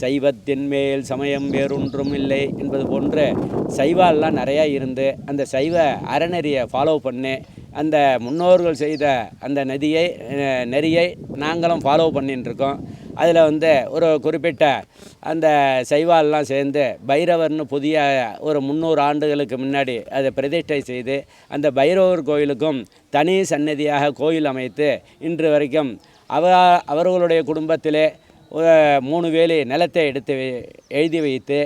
சைவத்தின் மேல் சமயம் வேறொன்றும் இல்லை என்பது போன்ற சைவால்லாம் நிறையா இருந்து அந்த சைவ அறநெறியை ஃபாலோ பண்ணி அந்த முன்னோர்கள் செய்த அந்த நெறியை நாங்களும் ஃபாலோ பண்ணிட்டுருக்கோம். அதில் ஒரு குறிப்பிட்ட அந்த சைவால்லாம் சேர்ந்து பைரவர்னு புதிய ஒரு 300 ஆண்டுகளுக்கு முன்னாடி அதை பிரதிஷ்டை செய்து அந்த பைரவர் கோயிலுக்கும் தனி சன்னதியாக கோயில் அமைத்து இன்று வரைக்கும் அவர்களுடைய குடும்பத்திலே 3 வேலி நிலத்தை எடுத்து எழுதி வைத்து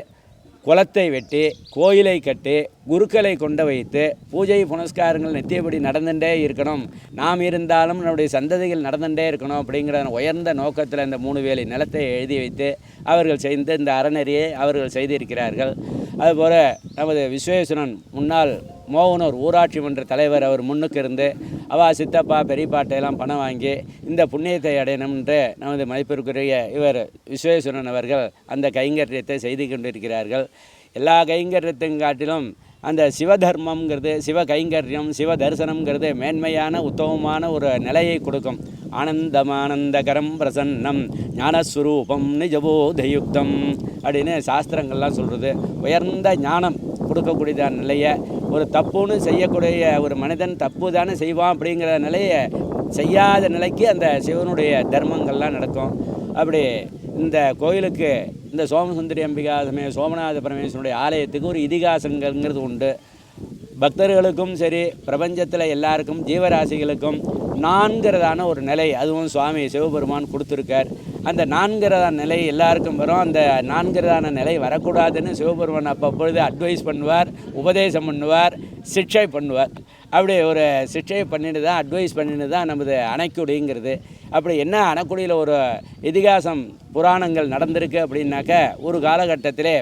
குளத்தை வெட்டி கோயிலை கட்டி குருக்களை கொண்டு வைத்து பூஜை புனஸ்காரங்கள் நித்தியபடி நடந்துகிட்டே இருக்கணும், நாம் இருந்தாலும் நம்முடைய சந்ததிகள் நடந்துகிட்டே இருக்கணும் அப்படிங்கிற உயர்ந்த நோக்கத்தில் இந்த 3 வேலி நிலத்தை எழுதி வைத்து அவர்கள் செய்து இந்த அறநெறியை அவர்கள் செய்திருக்கிறார்கள். அதுபோல் நமது விஸ்வேஸ்வரன் முன்னாள் மோகனூர் ஊராட்சி மன்ற தலைவர் அவர் முன்னுக்கு இருந்து சித்தப்பா பெரியப்பாட்டையெல்லாம் பணம் வாங்கி இந்த புண்ணியத்தை அடையணும் என்று நமது மதிப்பிற்குரிய இவர் விஸ்வேஸ்வரன் அவர்கள் அந்த கைங்கரியத்தை செய்து கொண்டிருக்கிறார்கள். எல்லா கைங்கரியத்தையும் காட்டிலும் அந்த சிவதர்மங்கிறது, சிவ கைங்கரியம், சிவ தரிசனம்ங்கிறது மேன்மையான உத்தமமான ஒரு நிலையை கொடுக்கும். ஆனந்தமானந்தகரம் பிரசன்னம் ஞானஸ்வரூபம் நிஜபோதயுக்தம் அப்படின்னு சாஸ்திரங்கள்லாம் சொல்கிறது. உயர்ந்த ஞானம் கொடுக்கக்கூடியதான நிலையை, ஒரு தப்புன்னு செய்யக்கூடிய ஒரு மனிதன் தப்பு தானே செய்வான் அப்படிங்கிற நிலையை செய்யாத நிலைக்கு அந்த சிவனுடைய தர்மங்கள்லாம் நடக்கும். அப்படி இந்த கோயிலுக்கு இந்த சோமசுந்தரி அம்பிகா சோமநாத பரமேஸ்வரனுடைய ஆலயத்துக்கு ஒரு இதிகாசங்கிறது உண்டு. பக்தர்களுக்கும் சரி பிரபஞ்சத்தில் எல்லாருக்கும் ஜீவராசிகளுக்கும் நான்கிறதான ஒரு நிலை அதுவும் சுவாமி சிவபெருமான் கொடுத்துருக்கார். அந்த நான்கிறதான நிலை எல்லாருக்கும் வரும். அந்த நான்கிறதான நிலை வரக்கூடாதுன்னு சிவபெருமான் அப்பப்பொழுது அட்வைஸ் பண்ணுவார், உபதேசம் பண்ணுவார், சிக்ஷை பண்ணுவார். அப்படி ஒரு சிக்ஷை பண்ணிட்டு தான் அட்வைஸ் பண்ணிட்டு தான் நமது அணைக்குடிங்கிறது. அப்படி என்ன அணைக்குடியில் ஒரு இதிகாசம் புராணங்கள் நடந்திருக்கு அப்படின்னாக்க, ஒரு காலகட்டத்திலே